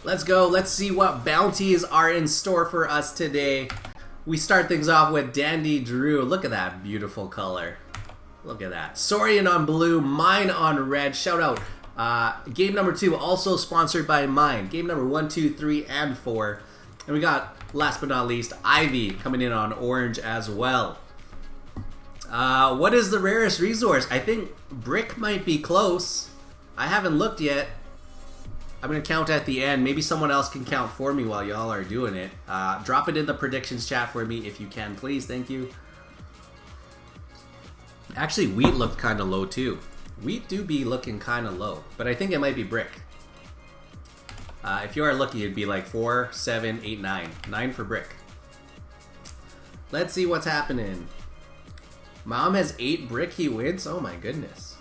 Let's go. Let's see what bounties are in store for us today. We start things off with Dandy Drew. Look at that beautiful color. Look at that. Saurian on blue, mine on red. Shout out. Game number 2 also sponsored by mine. Game number 1, 2, 3, and 4. And we got, last but not least, Ivy coming in on orange as well. What is the rarest resource? I think brick might be close. I haven't looked yet. I'm going to count at the end. Maybe someone else can count for me while y'all are doing it. Drop it in the predictions chat for me if you can, please. Thank you. Actually, wheat looked kind of low too. Wheat do be looking kind of low, but I think it might be brick. If you are lucky, it'd be like 4, 7, 8, 9. 9 for brick. Let's see what's happening. Mom has 8 brick, he wins? Oh my goodness.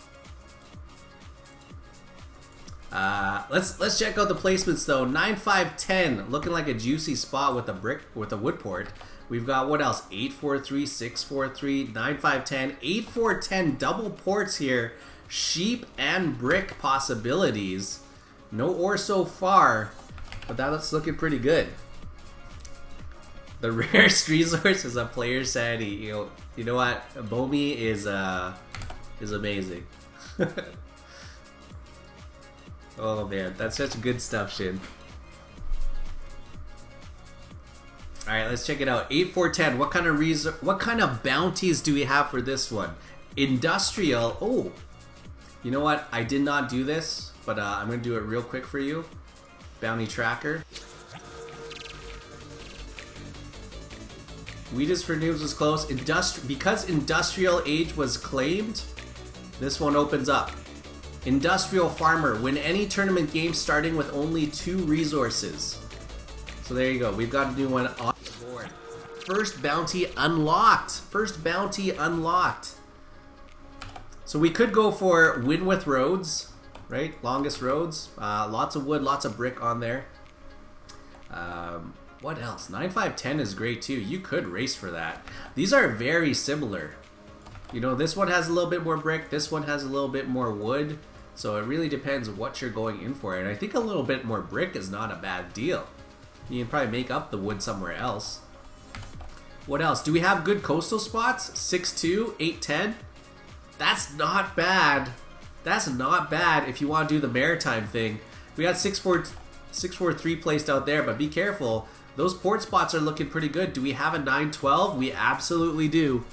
Let's check out the placements though. 9, 5, 10, looking like a juicy spot with a brick, with a wood port. We've got what else? 8, 4, 3, 6, 4, 3, 9, 5, 10, 8, 4, 10 double ports here. Sheep and brick possibilities. No ore so far, but that's looking pretty good. The rarest resource is a player sanity. You know what? Bomi is amazing. Oh man, that's such good stuff, Shin. All right, let's check it out. 8, 4, 10. What kind of bounties do we have for this one? Industrial. Oh, you know what? I did not do this, but I'm gonna do it real quick for you. Bounty tracker. Wheatus for noobs was close. Because industrial age was claimed, this one opens up. Industrial farmer. Win any tournament game starting with only 2 resources. So there you go. We've got a new one on the board. First bounty unlocked. First bounty unlocked. So we could go for win with roads, right? Longest roads. Lots of wood, lots of brick on there. What else? 9, 5, 10 is great too. You could race for that. These are very similar. You know, this one has a little bit more brick. This one has a little bit more wood. So it really depends what you're going in for. And I think a little bit more brick is not a bad deal. You can probably make up the wood somewhere else. What else? Do we have good coastal spots? 6-2, 8-10. That's not bad. That's not bad if you want to do the maritime thing. We got 6-4-3 placed out there, but be careful. Those port spots are looking pretty good. Do we have a 9-12? We absolutely do.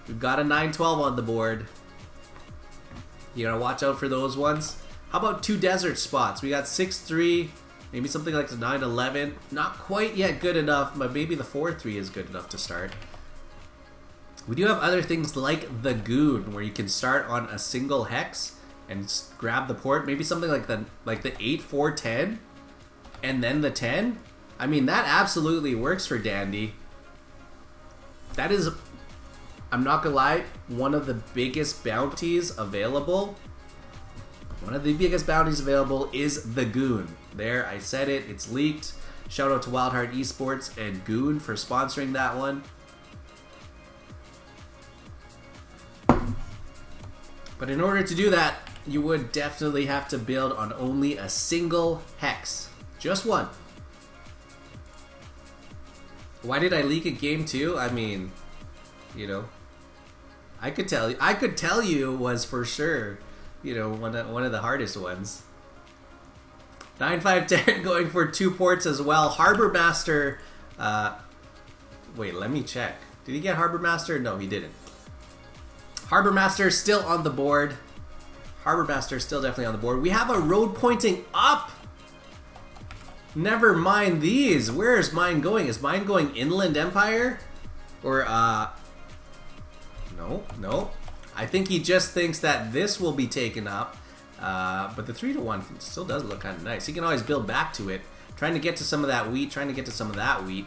We've got a 9-12 on the board. You gotta watch out for those ones. How about 2 desert spots? We got 6-3, maybe something like the 9-11. Not quite yet good enough, but maybe the 4-3 is good enough to start. We do have other things like the Goon, where you can start on a single hex and grab the port. Maybe something like the 8-4-10 and then the 10. I mean, that absolutely works for Dandy. That is, I'm not gonna lie, one of the biggest bounties available. One of the biggest bounties available is the Goon. There, I said it, it's leaked. Shout out to Wild Heart Esports and Goon for sponsoring that one. But in order to do that, you would definitely have to build on only a single hex. Just one. Why did I leak it game 2? I mean, you know, I could tell you was for sure, you know, one of the hardest ones. 9, 5, 10 going for 2 ports as well. Harbor Master, wait, let me check. Did he get Harbor Master? No, he didn't. Harbor Master still on the board. Harbor Master still definitely on the board. We have a road pointing up. Never mind these. Where is mine going? Is mine going Inland Empire? Or, no. I think he just thinks that this will be taken up. But the 3-1 still does look kind of nice. He can always build back to it. Trying to get to some of that wheat. Trying to get to some of that wheat.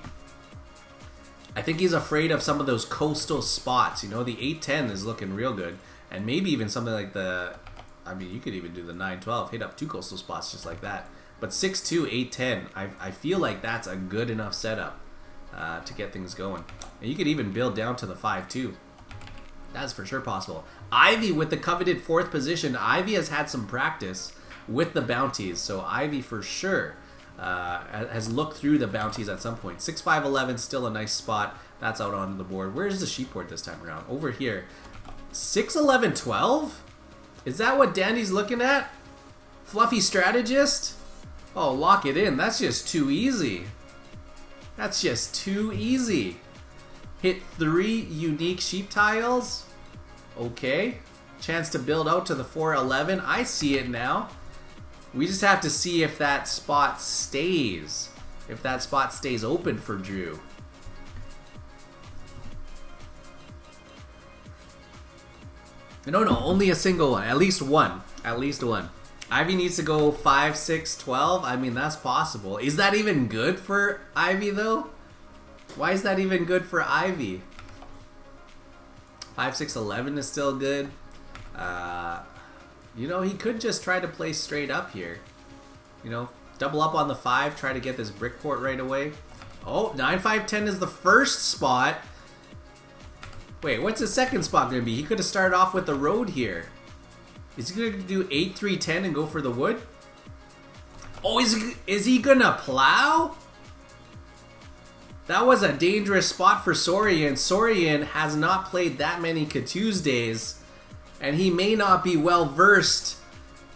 I think he's afraid of some of those coastal spots. You know, the 8-10 is looking real good. And maybe even something like the... I mean, you could even do the 9-12. Hit up 2 coastal spots just like that. But 6-2, 8-10, I feel like that's a good enough setup to get things going. And you could even build down to the 5-2. That's for sure possible. Ivy with the coveted 4th position. Ivy has had some practice with the bounties, so Ivy for sure. has looked through the bounties at some point. 6-5-11, still a nice spot. That's out on the board. Where's the sheep board this time around? Over here. 6-11-12? Is that what Dandy's looking at? Fluffy strategist? Oh, lock it in. That's just too easy. That's just too easy. Hit 3 unique sheep tiles. Okay. Chance to build out to the 4-11. I see it now. We just have to see if that spot stays. If that spot stays open for Drew. No, only a single one. At least one. At least one. Ivy needs to go 5, 6, 12. I mean, that's possible. Is that even good for Ivy, though? Why is that even good for Ivy? 5, 6, 11 is still good. You know, he could just try to play straight up here. You know, double up on the 5, try to get this brick port right away. Oh, 9, 5, 10 is the first spot. Wait, what's the second spot going to be? He could have started off with the road here. Is he going to do 8, 3, 10 and go for the wood? Oh, is he going to plow? That was a dangerous spot for Sorian. Sorian has not played that many Tuesdays, and he may not be well versed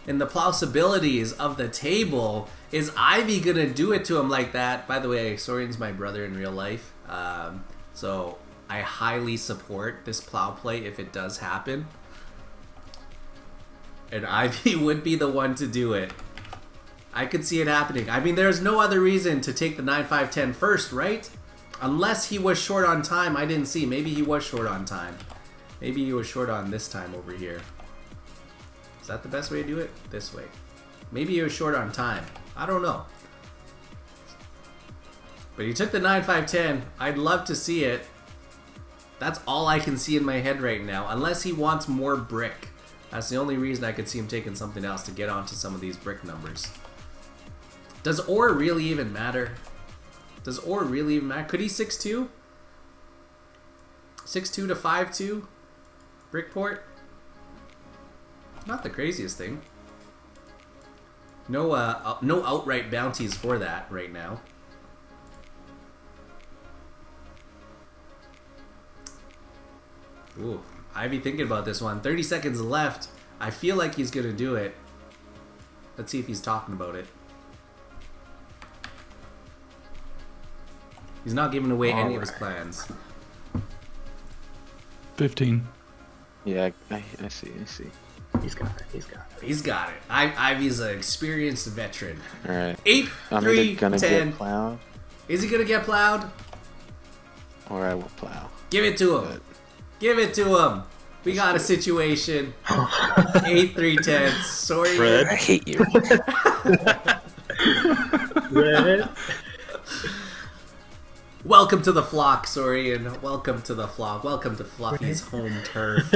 in the plausibilities of the table. Is Ivy going to do it to him like that? By the way, Sorian's my brother in real life, so I highly support this plow play if it does happen. And Ivy would be the one to do it. I could see it happening. I mean, there's no other reason to take the 9, 5, 10 first, right? Unless he was short on time. I didn't see. Maybe he was short on time. Maybe he was short on this time over here. Is that the best way to do it? This way. Maybe he was short on time. I don't know. But he took the 9, 5, 10. I'd love to see it. That's all I can see in my head right now. Unless he wants more brick. That's the only reason I could see him taking something else to get onto some of these brick numbers. Does ore really even matter? Does ore really even matter? Could he 6-2? 6-2 to 5-2? Brickport? Not the craziest thing. No outright bounties for that right now. Ooh, Ivy thinking about this one. 30 seconds left. I feel like he's gonna do it. Let's see if he's talking about it. He's not giving away any of his plans. 15. Yeah, I see. He's got it. He's got it. Ivy's an experienced veteran. All right. 8, I'm 3, either gonna 10. get plowed, Is he gonna get plowed? or I will plow. Give it to him. But Give it to him. We got a situation. 8, 3, 10. Sorry. Red. I hate you. Red. Welcome to the flock, Sorian. Welcome to the flock. Welcome to Fluffy's home turf.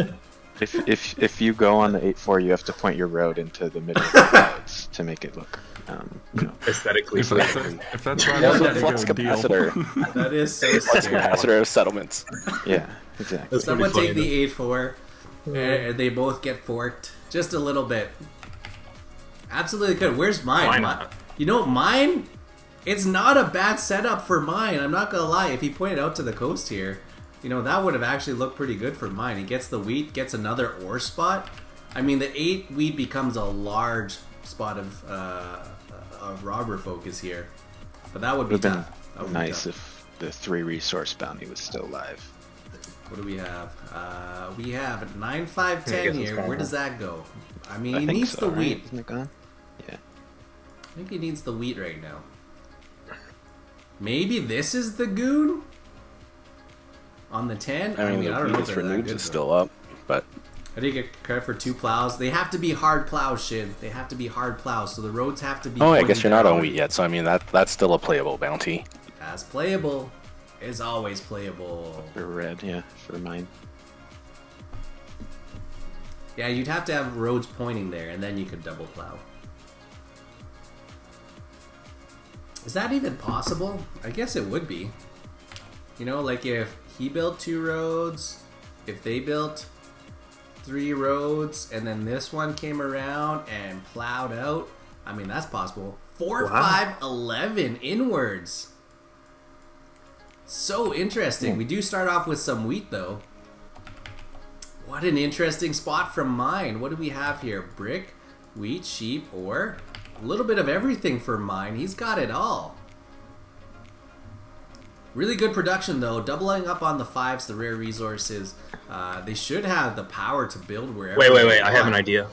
if you go on the 8-4, you have to point your road into the middle of the clouds to make it look, Aesthetically If pleasing. that's right, There's I a flux got a deal. capacitor. That is so Flux scary. capacitor of settlements. yeah, exactly. That's Someone pretty take funny, the 8-4, and they both get forked. Just a little bit. Absolutely could. Where's mine? Why not? You know, mine? It's not a bad setup for mine. I'm not gonna lie. If he pointed out to the coast here, you know, that would have actually looked pretty good for mine. He gets the wheat, gets another ore spot. I mean, the 8 wheat becomes a large spot of robber focus here. But that would be Would have tough. That would been be nice tough. if the 3 resource bounty was still live. What do we have? We have 9, 5, I 10 guess it's here. gone Where now. does that go? I mean, I he think needs so, the right? wheat. Isn't it gone? Yeah. I think he needs the wheat right now. Maybe this is the goon? On the 10? I mean, I the don't know Venus if for they're that noobs good, is though. still up, but I did get credit for 2 plows. They have to be hard plows, Shin. They have to be hard plows, so the roads have to be... oh, I guess you're not pointed on down. wheat yet, so I mean that's still a playable bounty. As playable. Is always playable. For red, yeah, for mine. Yeah, you'd have to have roads pointing there, and then you could double plow. Is that even possible? I guess it would be. You know, like if he built 2 roads, if they built 3 roads, and then this one came around and plowed out, I mean, that's possible. 4, Wow. 5, 11 inwards. So interesting. We do start off with some wheat though. What an interesting spot from mine. What do we have here? Brick, wheat, sheep, or a little bit of everything for mine. He's got it all. Really good production though. Doubling up on the 5s, the rare resources. They should have the power to build wherever. Wait. they I have an want. idea.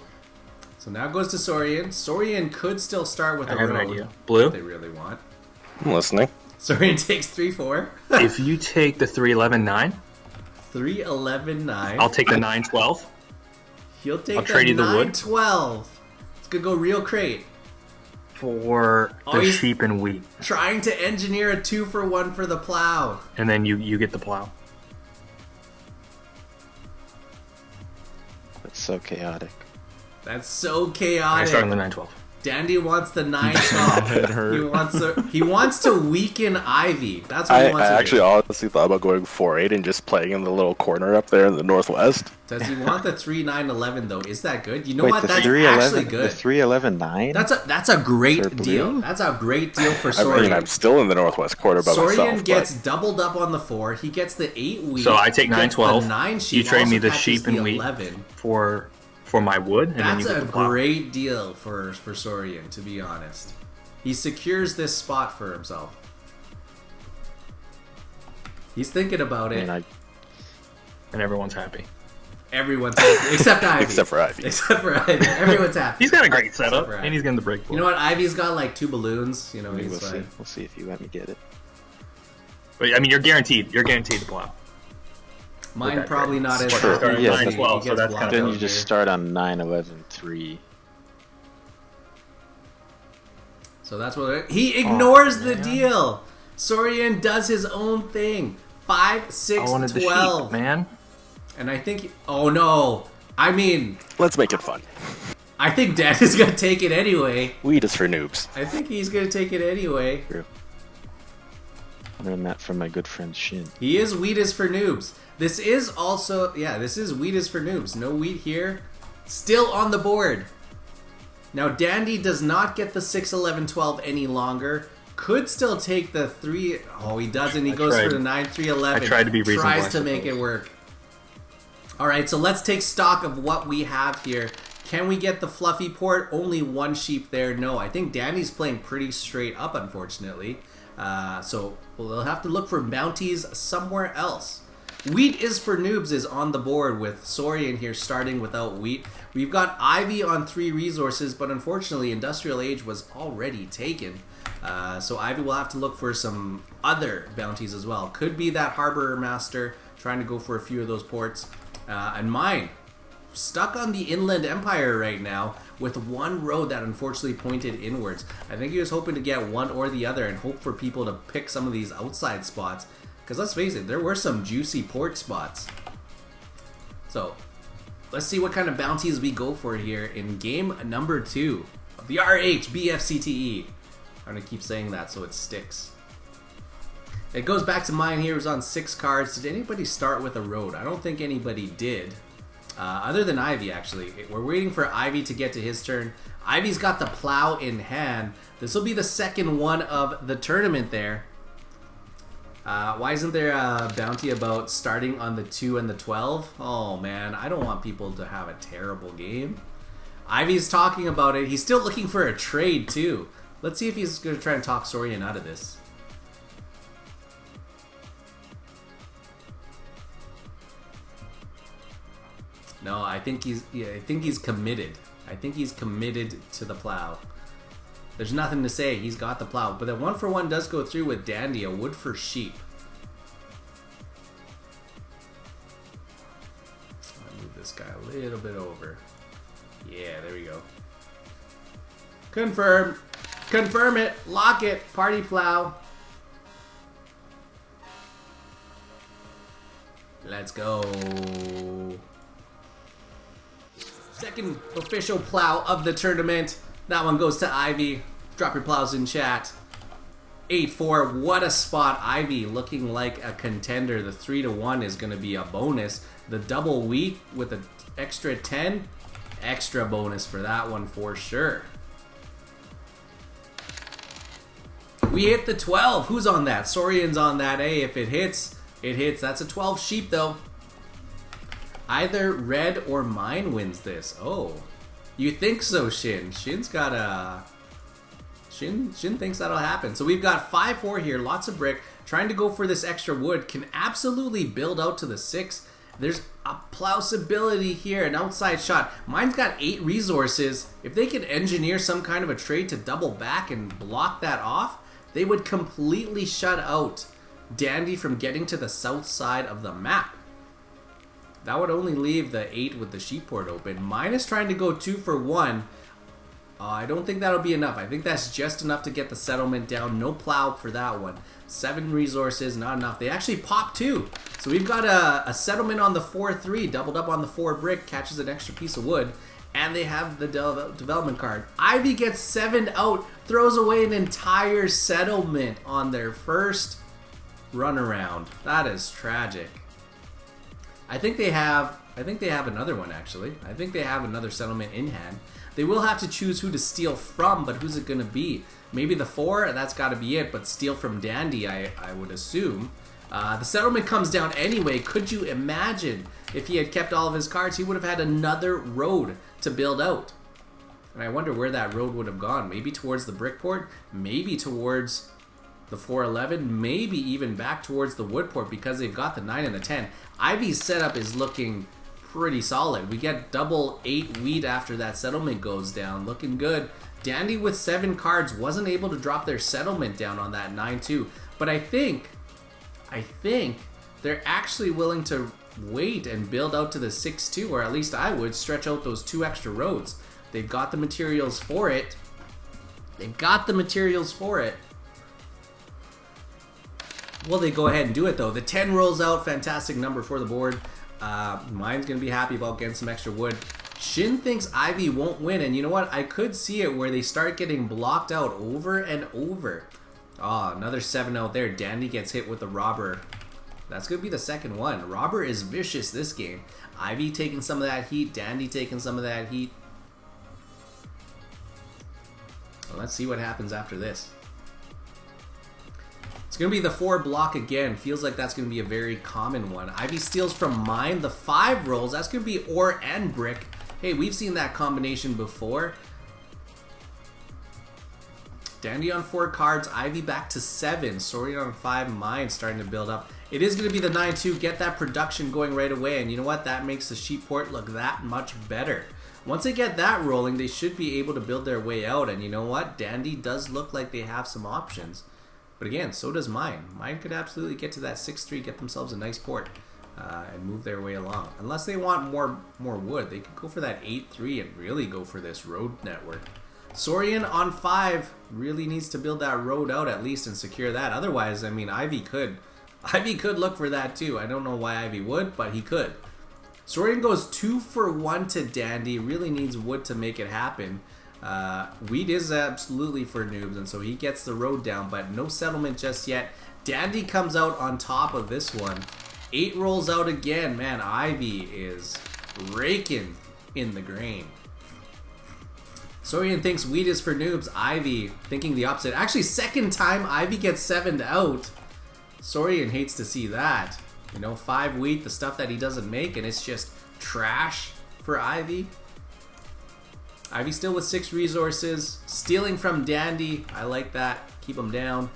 So now it goes to Saurian. Saurian could still start with I a have an road idea. if Blue, they really want. I'm listening. Saurian takes 3-4. if you take the 3-11-9, 3-11-9. I'll take the 9-12. He'll take I'll trade you the wood. 9-12. It's gonna go real crate. For Oh, the he's- sheep and wheat, Trying to engineer a 2-for-1 for the plow. and then you get the plow. That's so chaotic. That's so I chaotic. start on the 9-12. Dandy wants the 9-12. He wants to weaken Ivy. That's what I he wants to actually do. honestly thought about going 4-8 and just playing in the little corner up there in the northwest. Does he want the 3-9-11 though? Is that good? You know Wait, what? the That's 3-11, actually the good. 3-11-9? That's a great For blue? deal. That's a great deal for I Saurian. mean, I'm still in the northwest corner by Saurian myself. gets But doubled up on the 4. He gets the 8 wheat. So I take He gets 9-12. the 9 You sheep. trade me also the catches sheep and the wheat 11. for my wood, and then you That's get a the plow. great deal for Saurian, to be honest. He secures this spot for himself. He's thinking about I it. mean, And everyone's happy. Everyone's happy, except Ivy. except for Ivy. Except for Ivy. Everyone's happy. He's got a great setup, for and he's getting the break. You know what? Ivy's got like 2 balloons. You know, we'll he's see. like... We'll see if you let me get it. But I mean, you're guaranteed. You're guaranteed the plow. Mine that probably trade. not as Sure. happy. Yeah, He that's- 9-12, so gets that's blocked kinda Then out you just here. start on 9-11-3. So that's what he ignores the man. deal. Saurian does his own thing. 5, 6, I wanted 12. the sheep, man. And I think... Oh, no. I mean, Let's make it fun. I think Dad is going to take it anyway. Weed is for noobs. I think he's going to take it anyway. True. Learned that from my good friend Shin. He is wheat is for noobs. This is also... Yeah, this is wheat is for noobs. No wheat here. Still on the board. Now, Dandy does not get the 6, 11, 12 any longer. Could still take the 3... Oh, he doesn't. He goes for tried. the 9, 3, 11. I tried to be reasonable, Tries I to make it suppose. work. Alright, so let's take stock of what we have here. Can we get the fluffy port? Only 1 sheep there. No, I think Dandy's playing pretty straight up, unfortunately. So we'll have to look for bounties somewhere else. Wheat is for noobs is on the board with Saurian here starting without wheat. We've got Ivy on 3 resources, but unfortunately Industrial Age was already taken. So Ivy will have to look for some other bounties as well. Could be that Harbor Master trying to go for a few of those ports. And mine, stuck on the Inland Empire right now with 1 road that unfortunately pointed inwards. I think he was hoping to get one or the other and hope for people to pick some of these outside spots. Because let's face it, there were some juicy port spots. So, let's see what kind of bounties we go for here in game number 2 of the RHBFCtE. I'm going to keep saying that so it sticks. It goes back to mine here. It was on 6 cards. Did anybody start with a road? I don't think anybody did. Other than Ivy, actually. We're waiting for Ivy to get to his turn. Ivy's got the plow in hand. This will be the second one of the tournament there. Why isn't there a bounty about starting on the 2 and the 12? Oh man, I don't want people to have a terrible game. Ivy's talking about it. He's still looking for a trade too. Let's see if he's going to try and talk Saurian out of this. No, I think he's committed. I think he's committed to the plow. There's nothing to say. He's got the plow. But the 1-for-1 does go through with Dandy, a wood for sheep. I'll move this guy a little bit over. Yeah, there we go. Confirm. Confirm it. Lock it. Party plow. Let's go. Second official plow of the tournament. That one goes to Ivy. Drop your plows in chat. 8-4. What a spot. Ivy looking like a contender. The 3-1 is going to be a bonus. The double wheat with an extra 10. Extra bonus for that one for sure. We hit the 12. Who's on that? Saurian's on that. Hey, if it hits, it hits. That's a 12 sheep, though. Either red or mine wins this. Oh. You think so, Shin. Shin's got a... Shin thinks that'll happen. So we've got 5-4 here. Lots of brick. Trying to go for this extra wood. Can absolutely build out to the 6. There's a plausibility here. An outside shot. Mine's got 8 resources. If they could engineer some kind of a trade to double back and block that off, they would completely shut out Dandy from getting to the south side of the map. That would only leave the 8 with the sheep port open. Mine is trying to go 2 for 1. I don't think that'll be enough. I think that's just enough to get the settlement down. No plow for that one. 7 resources, not enough. They actually pop 2. So we've got a settlement on the 4-3, doubled up on the 4 brick, catches an extra piece of wood, and they have the development card. Ivy gets 7 out, throws away an entire settlement on their first run around. That is tragic. I think they have another one, actually. I think they have another settlement in hand. They will have to choose who to steal from, but who's it going to be? Maybe the 4, that's got to be it, but steal from Dandy, I would assume. The settlement comes down anyway. Could you imagine if he had kept all of his cards? He would have had another road to build out. And I wonder where that road would have gone. Maybe towards the brickport, maybe towards the 411, maybe even back towards the woodport because they've got the 9 and the 10. Ivy's setup is looking pretty solid. We get double 8 wheat after that settlement goes down. Looking good. Dandy with 7 cards wasn't able to drop their settlement down on that 9-2. But I think they're actually willing to wait and build out to the 6-2, or at least I would stretch out those 2 extra roads. They've got the materials for it. Will they go ahead and do it though? The 10 rolls out, fantastic number for the board. Mine's gonna be happy about getting some extra wood. Shin thinks Ivy won't win, and you know what? I could see it where they start getting blocked out over and over. Oh, another 7 out there. Dandy gets hit with the robber. That's gonna be the second one. Robber is vicious this game. Ivy taking some of that heat, Dandy taking some of that heat. Well, let's see what happens after this. It's going to be the 4 block again. Feels like that's going to be a very common one. Ivy steals from mine. The 5 rolls. That's going to be ore and brick. Hey, we've seen that combination before. Dandy on 4 cards. Ivy back to 7. Saurian on 5. Mine starting to build up. It is going to be the 9-2. Get that production going right away. And you know what? That makes the sheep port look that much better. Once they get that rolling, they should be able to build their way out. And you know what? Dandy does look like they have some options. But again, so does mine. Mine could absolutely get to that 6-3, get themselves a nice port, and move their way along. Unless they want more wood, they could go for that 8-3 and really go for this road network. Saurian on 5 really needs to build that road out at least and secure that. Otherwise, I mean, Ivy could look for that too. I don't know why Ivy would, but he could. Saurian goes 2 for 1 to Dandy. Really needs wood to make it happen. Wheat is absolutely for noobs, and so he gets the road down, but no settlement just yet. Dandy comes out on top of this one. 8 rolls out again. Man, Ivy is raking in the grain. Saurian thinks wheat is for noobs. Ivy thinking the opposite. Actually, second time Ivy gets 7'd out. Saurian hates to see that. You know, 5 wheat, the stuff that he doesn't make, and it's just trash for Ivy. Ivy still with 6 resources. Stealing from Dandy. I like that. Keep him down.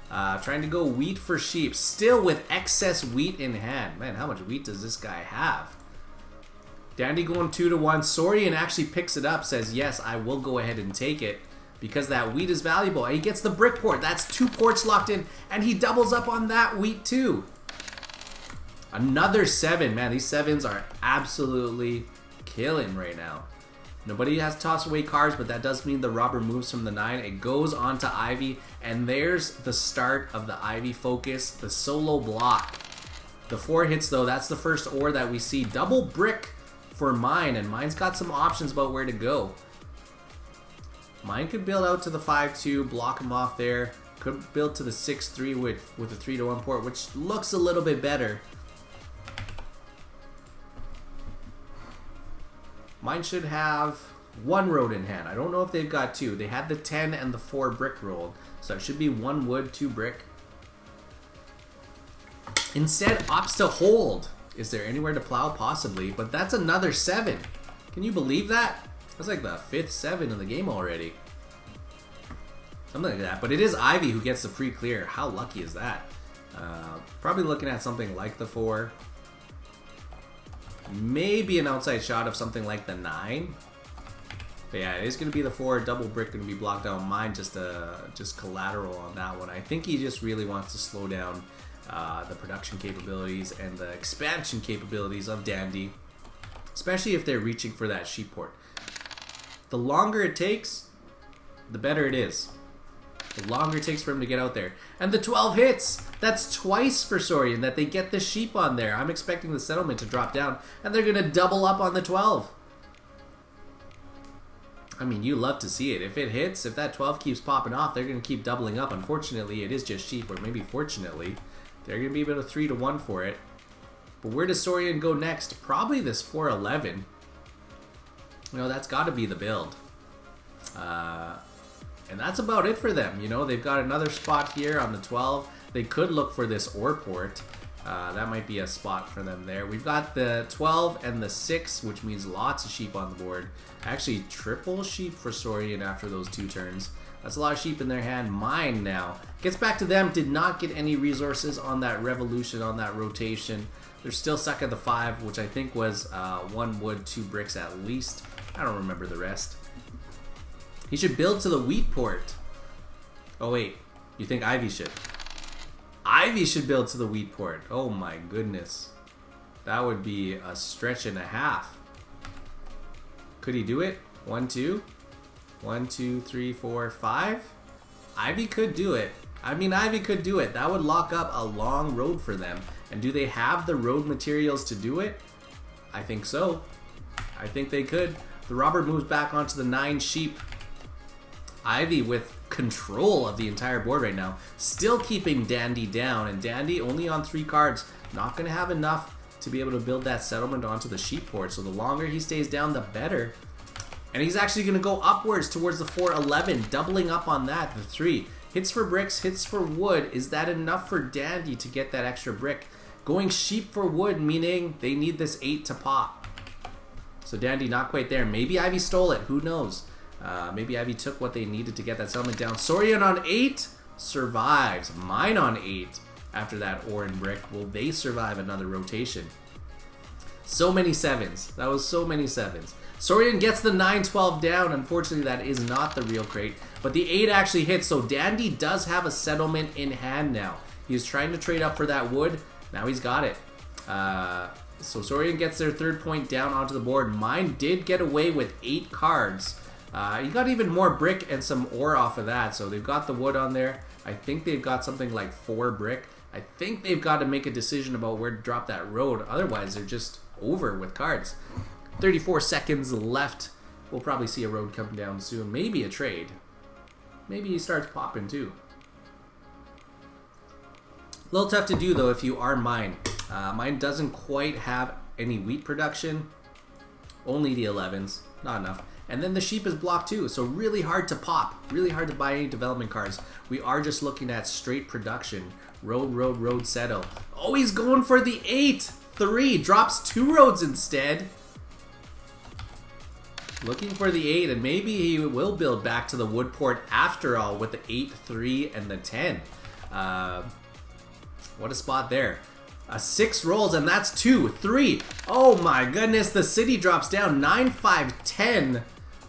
Trying to go wheat for sheep. Still with excess wheat in hand. Man, how much wheat does this guy have? Dandy going 2 to 1. Saurian actually picks it up. Says, yes, I will go ahead and take it. Because that wheat is valuable. And he gets the brick port. That's 2 ports locked in. And he doubles up on that wheat too. Another 7. Man, these 7s are absolutely killing right now. Nobody has tossed away cards, but that does mean the robber moves from the 9. It goes on to Ivy, and there's the start of the Ivy focus, the solo block. The 4 hits, though, that's the first ore that we see. Double brick for mine, and mine's got some options about where to go. Mine could build out to the 5-2, block him off there. Could build to the 6-3 with a 3-1 port, which looks a little bit better. Mine should have 1 road in hand. I don't know if they've got 2. They had the 10 and the 4 brick rolled. So it should be 1 wood, 2 brick. Instead, opts to hold. Is there anywhere to plow? Possibly. But that's another 7. Can you believe that? That's like the 5th 7 in the game already. Something like that. But it is Ivy who gets the free clear. How lucky is that? Probably looking at something like the 4. Maybe an outside shot of something like the 9. But yeah, it is going to be the 4. Double brick going to be blocked out. Mine just collateral on that one. I think he just really wants to slow down the production capabilities and the expansion capabilities of Dandy. Especially if they're reaching for that sheep port. The longer it takes, the better it is. The longer it takes for him to get out there. And the 12 hits! That's twice for Saurian that they get the sheep on there. I'm expecting the settlement to drop down. And they're going to double up on the 12. I mean, you love to see it. If it hits, if that 12 keeps popping off, they're going to keep doubling up. Unfortunately, it is just sheep. Or maybe fortunately, they're going to be about a 3-1 for it. But where does Saurian go next? Probably this 4-11. You know, that's got to be the build. And that's about it for them. You know, they've got another spot here on the 12. They could look for this ore port. That might be a spot for them there. We've got the 12 and the 6, which means lots of sheep on the board. Actually, triple sheep for Saurian after those 2 turns. That's a lot of sheep in their hand. Mine now. Gets back to them. Did not get any resources on that revolution, on that rotation. They're still stuck at the 5, which I think was 1 wood, 2 bricks at least. I don't remember the rest. He should build to the wheat port. Oh wait, you think Ivy should? Ivy should build to the wheat port. Oh my goodness. That would be a stretch and a half. Could he do it? 1, 2. 1, 2, 3, 4, 5. Ivy could do it. I mean, Ivy could do it. That would lock up a long road for them. And do they have the road materials to do it? I think so. I think they could. The robber moves back onto the 9 sheep. Ivy with control of the entire board right now. Still keeping Dandy down. And Dandy only on 3 cards. Not going to have enough to be able to build that settlement onto the sheep port. So the longer he stays down, the better. And he's actually going to go upwards towards the 4-11. Doubling up on that. The 3. Hits for bricks, hits for wood. Is that enough for Dandy to get that extra brick? Going sheep for wood, meaning they need this 8 to pop. So Dandy not quite there. Maybe Ivy stole it. Who knows? Maybe Ivy took what they needed to get that settlement down. Saurian on 8 survives. Mine on 8 after that ore and brick. Will they survive another rotation? So many 7s. That was so many 7s. Saurian gets the 9-12 down. Unfortunately, that is not the real crate. But the 8 actually hits. So Dandy does have a settlement in hand now. He's trying to trade up for that wood. Now he's got it. So Saurian gets their 3rd point down onto the board. Mine did get away with 8 cards. You got even more brick and some ore off of that. So they've got the wood on there. I think they've got something like 4 brick. I think they've got to make a decision about where to drop that road. Otherwise, they're just over with cards. 34 seconds left. We'll probably see a road come down soon. Maybe a trade. Maybe he starts popping too. A little tough to do though if you are mine. Mine doesn't quite have any wheat production. Only the 11s. Not enough. And then the sheep is blocked too, so really hard to pop. Really hard to buy any development cards. We are just looking at straight production. Road, settle. Oh, he's going for the 8-3. Drops 2 roads instead. Looking for the 8, and maybe he will build back to the wood port after all with the 8-3 and the 10. What a spot there. 6 rolls, and that's 2, 3. Oh my goodness, the city drops down 9, 5, 10.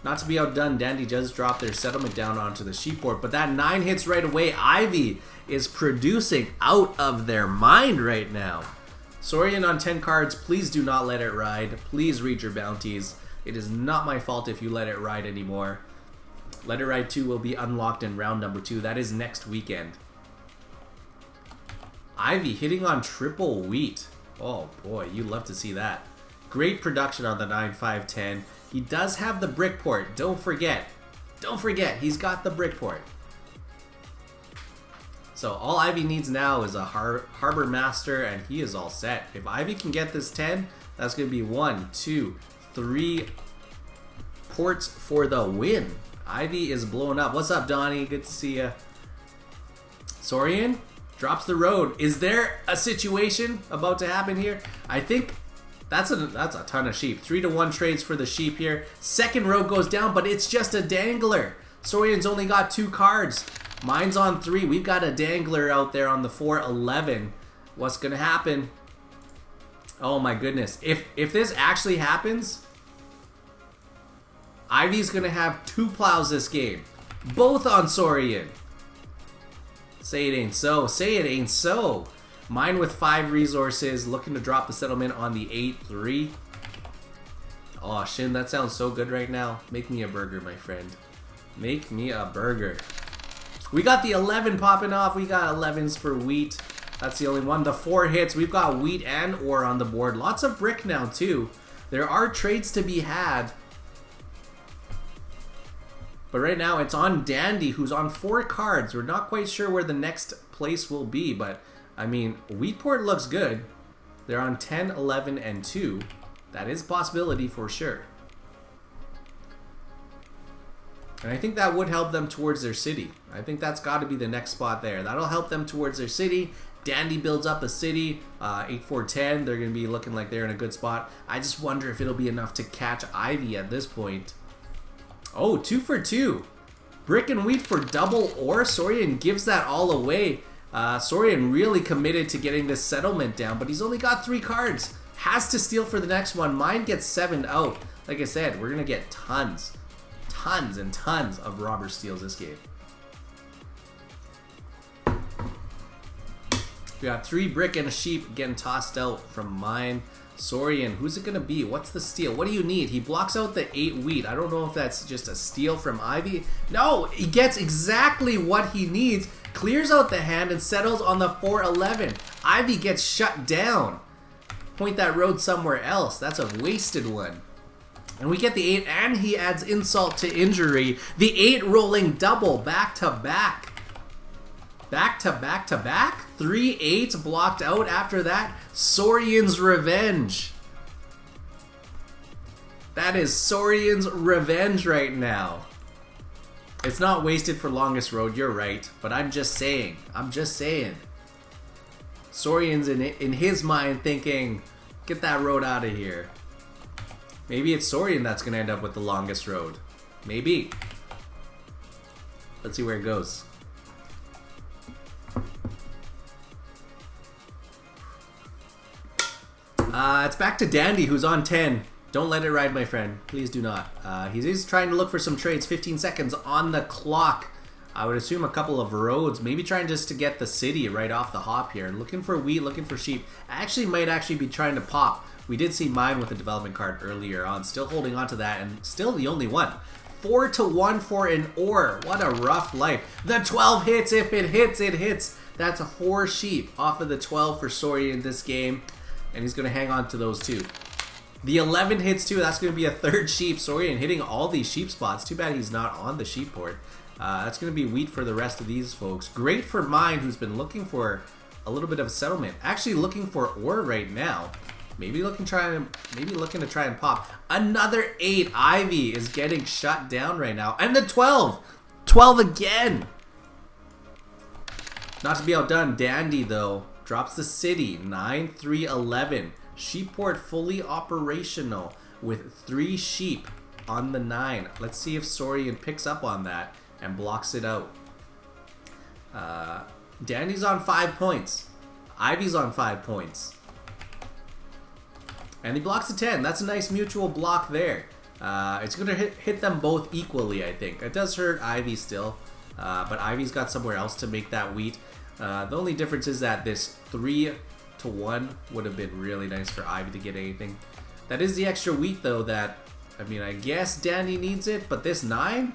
Not to be outdone, Dandy does drop their settlement down onto the sheep port, but that 9 hits right away. Ivy is producing out of their mind right now. Saurian on 10 cards, please do not let it ride. Please read your bounties. It is not my fault if you let it ride anymore. Let It Ride 2 will be unlocked in round number 2. That is next weekend. Ivy hitting on triple wheat. Oh boy, you love to see that. Great production on the 9, 5, 10. He does have the brick port. Don't forget. Don't forget, he's got the brick port. So all Ivy needs now is a Harbor Master, and he is all set. If Ivy can get this 10, that's going to be 1, 2, 3 ports for the win. Ivy is blowing up. What's up, Donnie? Good to see ya. Saurian drops the road. Is there a situation about to happen here? I think that's a ton of sheep. 3-to-1 trades for the sheep here. Second road goes down, but it's just a dangler. Saurian's only got 2 cards. Mine's on 3. We've got a dangler out there on the 4-11. What's gonna happen? Oh my goodness. If this actually happens, Ivy's gonna have 2 plows this game. Both on Saurian. Say it ain't so. Say it ain't so. Mine with 5 resources, looking to drop the settlement on the 8-3. Oh, Shin, that sounds so good right now. Make me a burger, my friend. Make me a burger. We got the 11 popping off. We got 11s for wheat. That's the only one. The 4 hits. We've got wheat and ore on the board. Lots of brick now, too. There are trades to be had. But right now, it's on Dandy, who's on 4 cards. We're not quite sure where the next place will be, but, I mean, Wheatport looks good. They're on 10, 11, and 2. That is a possibility for sure. And I think that would help them towards their city. I think that's got to be the next spot there. That'll help them towards their city. Dandy builds up a city. 8-4-10, they're going to be looking like they're in a good spot. I just wonder if it'll be enough to catch Ivy at this point. Oh, 2 for 2. Brick and wheat for double ore. Saurian gives that all away. Saurian really committed to getting this settlement down, but he's only got 3 cards. Has to steal for the next one. Mine gets 7 out. Like I said, we're going to get tons and tons of robber steals this game. We got 3 brick and a sheep getting tossed out from mine. Saurian, who's it gonna be? What's the steal? What do you need? He blocks out the 8 wheat. I don't know if that's just a steal from Ivy. No, he gets exactly what he needs. Clears out the hand and settles on the 4-11. Ivy gets shut down. Point that road somewhere else. That's a wasted one. And we get the 8, and he adds insult to injury. The 8 rolling double back to back. Back to back to back. 3 8s blocked out after that. Saurian's revenge. That is Saurian's revenge right now. It's not wasted for longest road, you're right. But I'm just saying. Saurian's in his mind thinking, get that road out of here. Maybe it's Saurian that's going to end up with the longest road. Maybe. Let's see where it goes. It's back to Dandy, who's on 10. Don't let it ride, my friend. Please do not. He's trying to look for some trades. 15 seconds on the clock. I would assume a couple of roads. Maybe trying just to get the city right off the hop here. Looking for wheat, looking for sheep. Might actually be trying to pop. We did see mine with a development card earlier on. Still holding on to that, and still the only one. 4-1 for an ore. What a rough life. The 12 hits. If it hits, it hits. That's a 4 sheep off of the 12 for Saurian in this game. And he's going to hang on to those too. The 11 hits too. That's going to be a 3rd sheep. Saurian hitting all these sheep spots. Too bad he's not on the sheep port. That's going to be wheat for the rest of these folks. Great for mine, who's been looking for a little bit of a settlement. Actually looking for ore right now. Maybe looking to try and pop. Another 8. Ivy is getting shut down right now. And the 12. 12 again. Not to be outdone. Dandy, though, drops the city. 9-3-11. Sheepport fully operational with 3 sheep on the 9. Let's see if Saurian picks up on that and blocks it out. Dandy's on 5 points. Ivy's on 5 points. And he blocks a 10. That's a nice mutual block there. It's going to hit them both equally, I think. It does hurt Ivy still, but Ivy's got somewhere else to make that wheat. The only difference is that this 3-1 would have been really nice for Ivy to get anything. That is the extra wheat, though, that, I mean, I guess Dandy needs it, but this 9,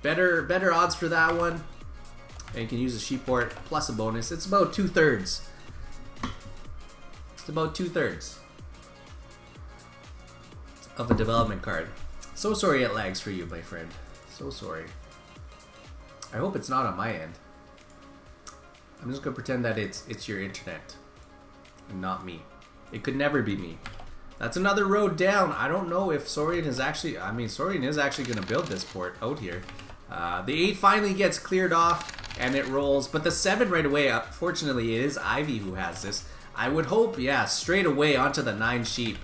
better odds for that one. And you can use a sheepport plus a bonus. It's about 2/3. It's about 2/3 of a development card. So sorry it lags for you, my friend. So sorry. I hope it's not on my end. I'm just gonna pretend that it's your internet and not me. It could never be me. That's another road down. I don't know if Saurian is actually... I mean, Saurian is actually going to build this port out here. The 8 finally gets cleared off, and it rolls. But the 7 right away, fortunately, it is Ivy who has this. I would hope, yeah, straight away onto the 9 sheep.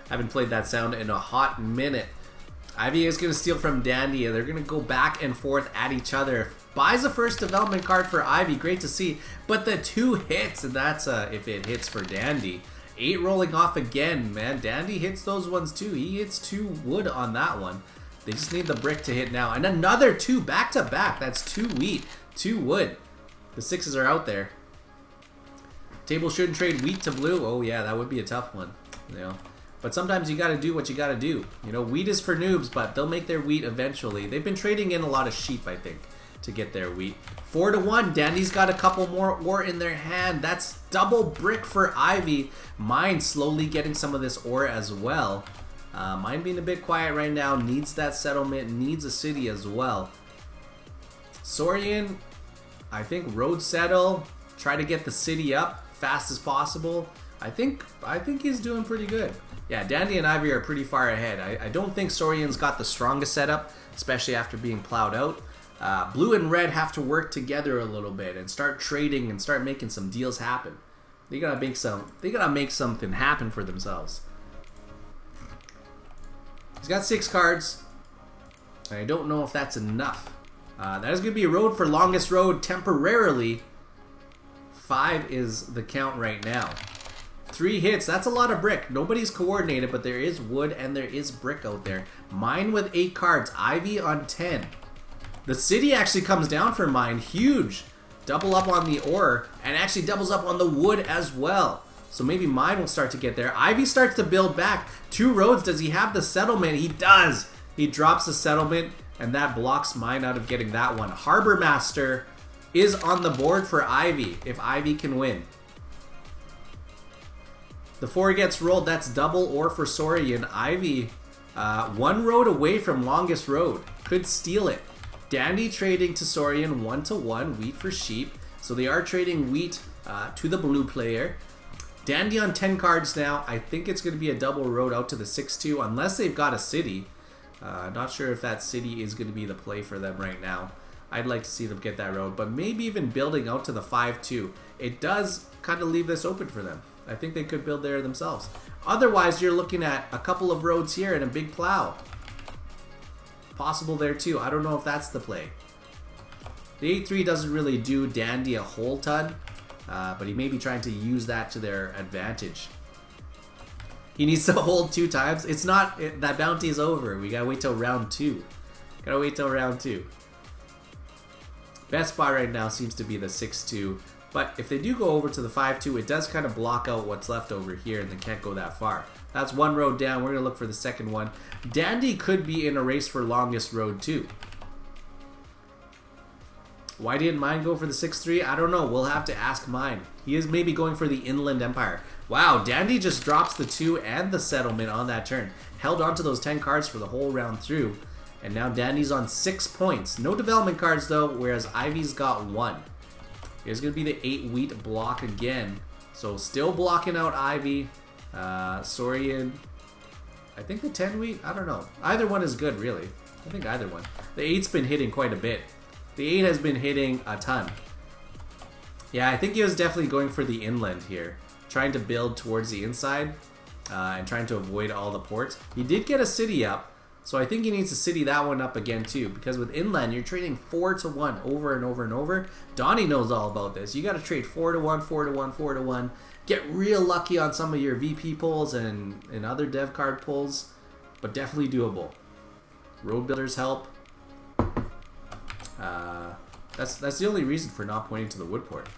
Haven't played that sound in a hot minute. Ivy is going to steal from Dandy, and they're going to go back and forth at each other. Buys the first development card for Ivy, great to see. But the 2 hits, and that's if it hits for Dandy. 8 rolling off again, man. Dandy hits those ones too. He hits 2 wood on that one. They just need the brick to hit now. And another 2 back to back. That's 2 wheat, 2 wood. The 6s are out there. Table shouldn't trade wheat to blue. Oh yeah, that would be a tough one. You know. But sometimes you gotta do what you gotta do. You know, wheat is for noobs, but they'll make their wheat eventually. They've been trading in a lot of sheep, I think, to get their wheat. 4 to 1. Dandy's got a couple more ore in their hand. That's double brick for Ivy. Mine slowly getting some of this ore as well. Mine being a bit quiet right now. Needs that settlement. Needs a city as well. Saurian, I think road settle. Try to get the city up fast as possible. I think he's doing pretty good. Yeah, Dandy and Ivy are pretty far ahead. I don't think Saurian's got the strongest setup, especially after being plowed out. Blue and red have to work together a little bit and start trading and start making some deals happen. They gotta make something happen for themselves. He's got 6 cards, and I don't know if that's enough. That is gonna be a road for longest road temporarily. 5 is the count right now. 3 hits, that's a lot of brick. Nobody's coordinated, but there is wood and there is brick out there. Mine with 8 cards, Ivy on 10. The city actually comes down for mine, huge. Double up on the ore, and actually doubles up on the wood as well. So maybe mine will start to get there. Ivy starts to build back. 2 roads, does he have the settlement? He does. He drops the settlement, and that blocks mine out of getting that one. Harbor Master is on the board for Ivy, if Ivy can win. The 4 gets rolled. That's double ore for Saurian. Ivy, 1 road away from longest road. Could steal it. Dandy trading to Saurian 1 to 1. Wheat for sheep. So they are trading wheat to the blue player. Dandy on 10 cards now. I think it's going to be a double road out to the 6-2 unless they've got a city. Not sure if that city is going to be the play for them right now. I'd like to see them get that road, but maybe even building out to the 5-2. It does kind of leave this open for them. I think they could build there themselves. Otherwise, you're looking at a couple of roads here and a big plow. Possible there too. I don't know if that's the play. The 8-3 doesn't really do Dandy a whole ton, but he may be trying to use that to their advantage. He needs to hold 2 times. It's not, that bounty is over. We gotta wait till round 2. Gotta wait till round 2. Best spot right now seems to be the 6-2. But if they do go over to the 5-2, it does kind of block out what's left over here and they can't go that far. That's 1 road down. We're going to look for the second one. Dandy could be in a race for longest road too. Why didn't mine go for the 6-3? I don't know. We'll have to ask mine. He is maybe going for the Inland Empire. Wow, Dandy just drops the 2 and the settlement on that turn. Held on to those 10 cards for the whole round through. And now Dandy's on 6 points. No development cards though, whereas Ivy's got 1. Here's going to be the 8 wheat block again. So still blocking out Ivy. Saurian. I think the 10 wheat, I don't know. Either one is good, really. I think either one. The 8's been hitting quite a bit. The 8 has been hitting a ton. Yeah, I think he was definitely going for the inland here. Trying to build towards the inside. And trying to avoid all the ports. He did get a city up. So I think he needs to city that one up again too, because with inland you're trading 4 to 1 over and over and over. Donnie knows all about this. You got to trade 4 to 1, 4 to 1, 4 to 1. Get real lucky on some of your VP pulls and other dev card pulls, but definitely doable. Road builders help. That's the only reason for not pointing to the wood port.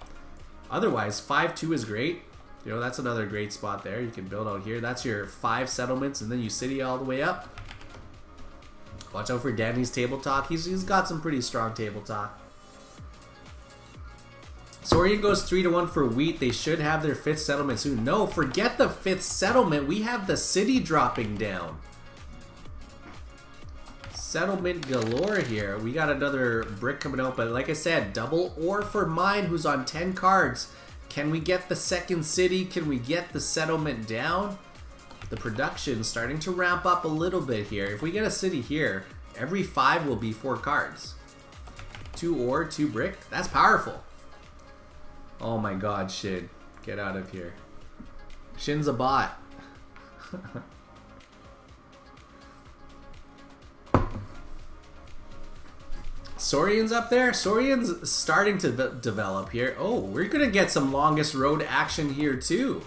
Otherwise, 5-2 is great. You know, that's another great spot there. You can build out here. That's your 5 settlements, and then you city all the way up. Watch out for Danny's table talk. He's got some pretty strong table talk. Saurian goes 3 to 1 for wheat. They should have their 5th settlement soon. No, forget the 5th settlement. We have the city dropping down. Settlement galore here. We got another brick coming out, but like I said, double ore for mine, who's on 10 cards. Can we get the second city? Can we get the settlement down? The production's starting to ramp up a little bit here. If we get a city here, every 5 will be 4 cards. 2 ore, 2 brick. That's powerful. Oh my god, Shin. Get out of here. Shin's a bot. Saurian's up there. Saurian's starting to develop here. Oh, we're going to get some longest road action here too.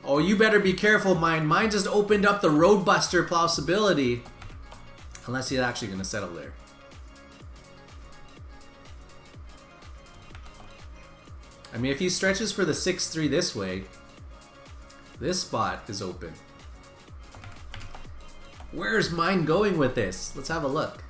Oh, you better be careful, Mine. Mine just opened up the Roadbuster possibility. Unless he's actually going to settle there. I mean, if he stretches for the 6-3 this way, this spot is open. Where's Mine going with this? Let's have a look.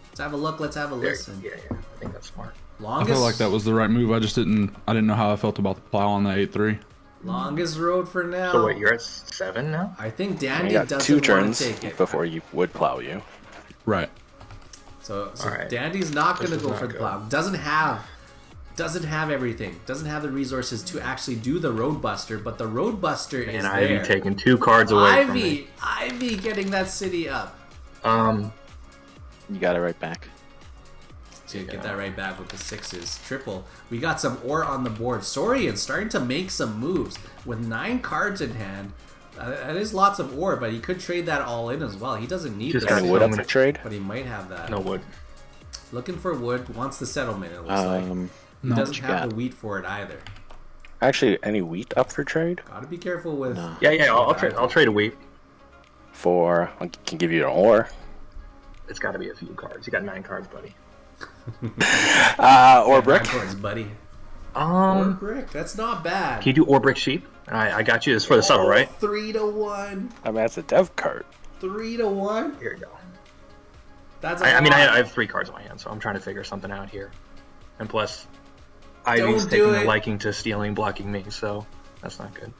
Let's have a look. Let's have a listen. Yeah, I think that's smart. I felt like that was the right move. I didn't know how I felt about the plow on the 8-3. Longest road for now. So wait, you're at 7 now? I think Dandy You got doesn't 2 want turns to take it. before you would plow you. Right. So Alright. Dandy's not going to This go is for not the good. plow. Doesn't have everything. Doesn't have the resources to actually do the Roadbuster, but the Roadbuster is And Ivy there. taking 2 cards away from me. Ivy getting that city up. You got it right back. So get that right back with the 6s. Triple. We got some ore on the board. Saurian's starting to make some moves with 9 cards in hand. That is lots of ore, but he could trade that all in as well. He doesn't need Just this, got Any wood up for trade? but he might have that. No wood. Looking for wood. Wants the settlement, it looks like. He no. doesn't What you have got? the wheat for it either. Actually, any wheat up for trade? Gotta be careful with... No. Yeah, I'll trade a wheat. I can give you an ore. It's got to be a few cards. You got 9 cards, buddy. Or brick. Towards, buddy. Or Can brick. That's not bad. you do ore brick sheep? I got you. This is for the subtle, right? 3-1. I mean, that's a dev card. 3-1. Here you go. That's a I mean, lot. I have 3 cards in my hand, so I'm trying to figure something out here. And plus, Ivy's Don't do taking a it. liking to stealing, blocking me, so that's not good.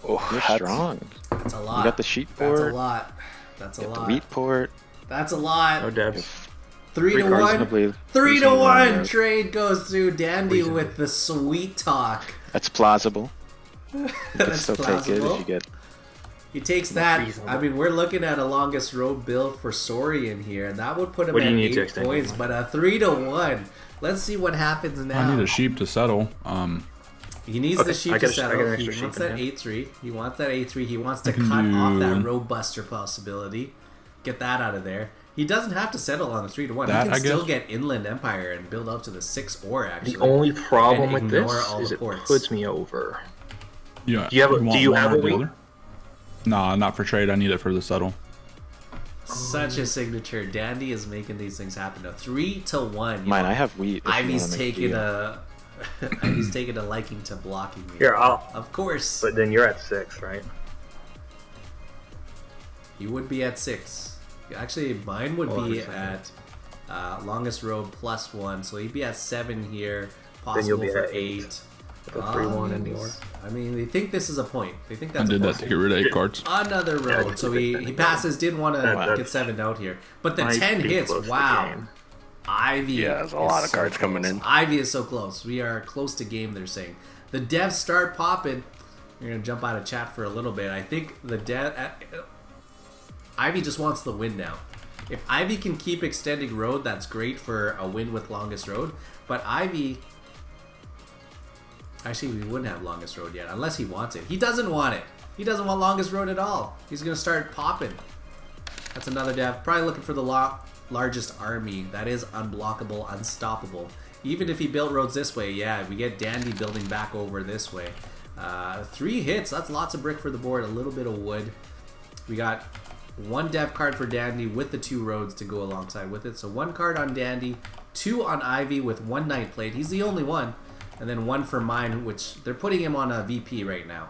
Oh, You're that's- strong. That's a lot. You got the sheet That's a port. lot. That's a You got the lot. wheat port. That's a lot. No devs. 3-1. Reasonably 3-1. road. Trade goes through Dandy Reasonable. with the sweet talk. That's plausible. You can That's still take it plausible. if you get. He takes that. Reasonable. I mean, we're looking at a longest road build for Saurian here, and that would put him What do at you need to 8 extend points. it? But a 3-1. Let's see what happens now. I need a sheep to settle. He needs Okay, the sheep I to got an settle. extra He sheep wants in that here. 8-3. He wants that 8-3. He wants to I can cut off that do- Roadbuster possibility. Get that out of there. He doesn't have to settle on the 3-1. That, He can I still guess. get Inland Empire and build up to the 6 ore, actually. The only problem And with this ignore all is the it ports. puts me over. Yeah. Do you have a- want do you one have or a the wheat? other? Nah, not for trade. I need it for the settle. Such a signature. Dandy is making these things happen. A 3-1. Mine, I have wheat. if you Ivy's wanna make taking deal. a... Ivy's taking a liking to blocking me. Here, Of course. But then you're at 6, right? He would be at 6. Actually, mine would Oh, be understand. at longest road +1, so he'd be at 7 here. Then you'll Possible be for at 8. eight. With a 3-1 and the ore. I mean, they think this is a point. They think I that's did a that to get rid of 8 cards. Another Yeah, road, so he passes. Didn't want to That- get 7 out here, but the Might 10 be hits. close to Wow, game. Ivy. Yeah, there's a is lot of so cards coming close. in. Ivy is so close. We are close to game. They're saying the devs start popping. We're gonna jump out of chat for a little bit. I think the Ivy just wants the win now. If Ivy can keep extending road, that's great for a win with longest road. But Ivy, actually, we wouldn't have longest road yet unless he wants it. He doesn't want it. He doesn't want longest road at all. He's gonna start popping. That's another dev. Probably looking for the largest army. That is unblockable, unstoppable. Even if he built roads this way, yeah, we get Dandy building back over this way. 3 hits. That's lots of brick for the board. A little bit of wood. We got 1 dev card for Dandy with the 2 roads to go alongside with it. So 1 card on Dandy, 2 on Ivy with 1 night plate. He's the only one. And then 1 for mine, which they're putting him on a VP right now.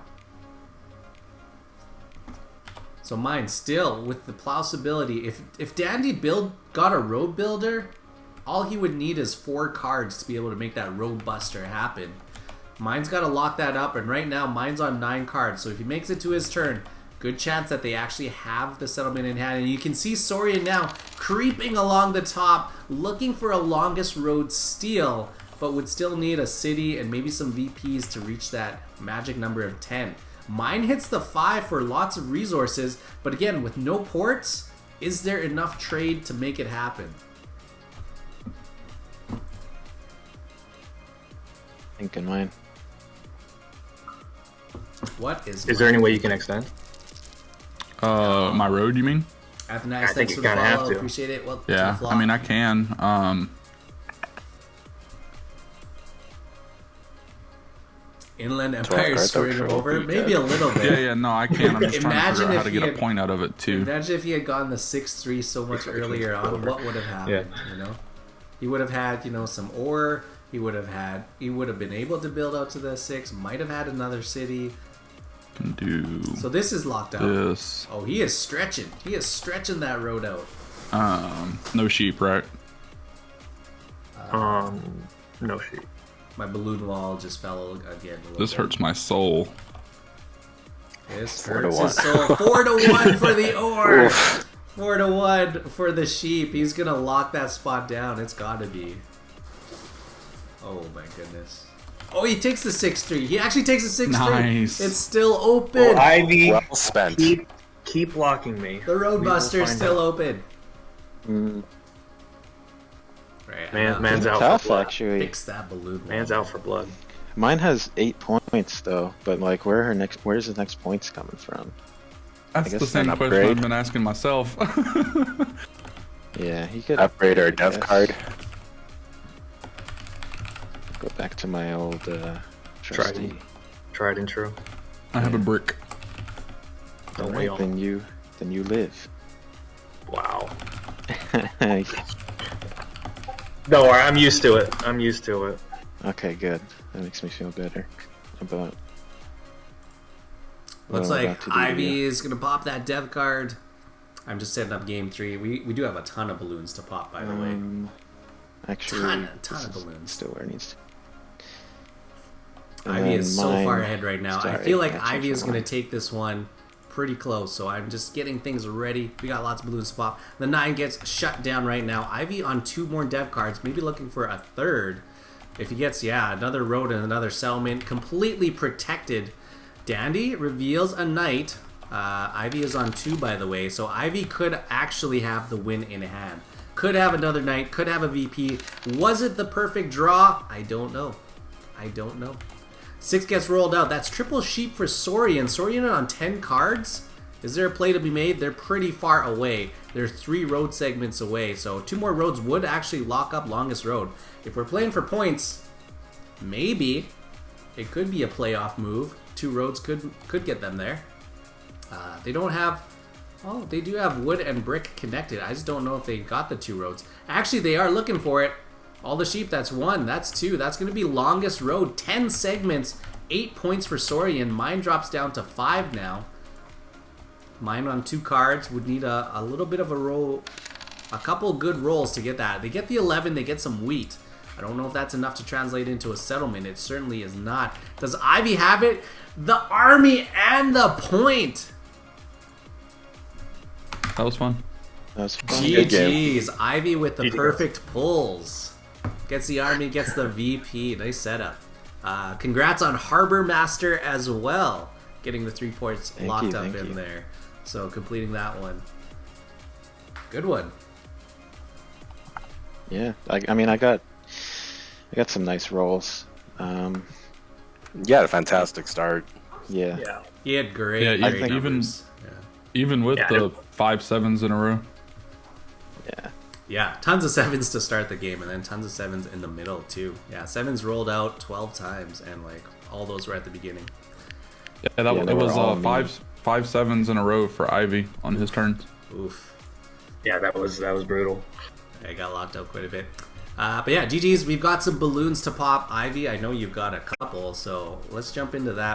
So mine still with the plausibility. If Dandy got a road builder, all he would need is 4 cards to be able to make that road buster happen. Mine's got to lock that up, and right now mine's on 9 cards. So if he makes it to his turn, Good chance that they actually have the settlement in hand. And you can see Saurian now creeping along the top, looking for a longest road steal, but would still need a city and maybe some VPs to reach that magic number of 10. Mine hits the 5 for lots of resources, but again, with no ports, is there enough trade to make it happen? Thinking mine. What is there any way you can extend? My road, you mean? Athenias, I think thanks you for the kinda have follow. to. Appreciate it. Welcome to Yeah, the vlog. I mean, I can. Inland Empire cards screwing him actually over? would be Maybe a good. little bit. Yeah, no, I can. I'm just trying to Imagine figure out how if to he get a had- point out of it, too. Imagine if he had gone the 6-3 so much earlier on, what would have happened, you know? He would have had, you know, some ore, he would have been able to build out to the 6, might have had another city. Can do So this is locked out. this. Oh, he is stretching. He is stretching that road out. No sheep, right? No sheep. My balloon wall just fell again a little This bit. hurts my soul. This 4 to hurts 1. his soul. 4 to 1 for the ore. 4 to 1 for the sheep. He's gonna lock that spot down. It's gotta be. Oh my goodness. Oh, he takes the 6-3. He actually takes the 6-3. Nice. It's still open. Ivy, Well spent. keep blocking me. The Roadbuster's find still out. open. Mm, Right, Man's out tough, for blood. actually. Fix that balloon wall. Man's out for blood. Mine has 8 points though, but like, where's the next points coming from? That's guess the same an question upgrade. I've been asking myself. Yeah, he could Upgrade our I death guess. card. Go back to my old trusty. Tried and true. I have a brick. Don't we Alright, all? then you live. Wow. Don't worry, I'm used to it. I'm used to it. Okay, good. That makes me feel better about. Looks what I'm like about to do Ivy here. is gonna pop that dev card. I'm just setting up game 3. We do have a ton of balloons to pop, by the way. Actually, Ton of this is balloons. Still where it needs to. And Ivy then is so mine far ahead right now. I started feel like matching Ivy is for going to mine. take this one pretty close, so I'm just getting things ready. We got lots of balloons to pop. The 9 gets shut down right now. Ivy on 2 more dev cards, maybe looking for a third. If he gets, yeah, another road and another settlement, completely protected. Dandy reveals a knight. Ivy is on 2, by the way, so Ivy could actually have the win in hand. Could have another knight, could have a VP. Was it the perfect draw? I don't know. I don't know. 6 gets rolled out. That's triple sheep for Saurian. Saurian on 10 cards. Is there a play to be made? They're pretty far away. They're 3 road segments away. So 2 more roads would actually lock up longest road. If we're playing for points, maybe it could be a playoff move. 2 roads could get them there. They don't have... Oh, they do have wood and brick connected. I just don't know if they got the 2 roads. Actually, they are looking for it. All the sheep, that's 1, that's 2. That's going to be longest road. 10 segments, 8 points for Saurian. Mine drops down to 5 now. Mine on 2 cards would need a little bit of a roll, a couple good rolls to get that. They get the 11, they get some wheat. I don't know if that's enough to translate into a settlement. It certainly is not. Does Ivy have it? The army and the point. That was fun. That was fun. Good game. GG's. Ivy with the GG. perfect pulls. Gets the army, gets the VP. Nice setup. Congrats on Harbor Master as well. Getting the 3 points locked up in there. So completing that one. Good one. Yeah, I mean, I got some nice rolls. You had a fantastic start. Yeah. Yeah. He had great, Yeah, great even- numbers. Even with Yeah, the it- 5 7s in a row. Yeah, tons of 7s to start the game, and then tons of 7s in the middle too. Yeah, 7s rolled out 12 times, and like all those were at the beginning. Yeah, Yeah, they it were was all 5 7s in a row for Ivy on his turns. Oof. Yeah, that was brutal. I got locked out quite a bit. But yeah, GG's, we've got some balloons to pop. Ivy, I know you've got a couple, so let's jump into that.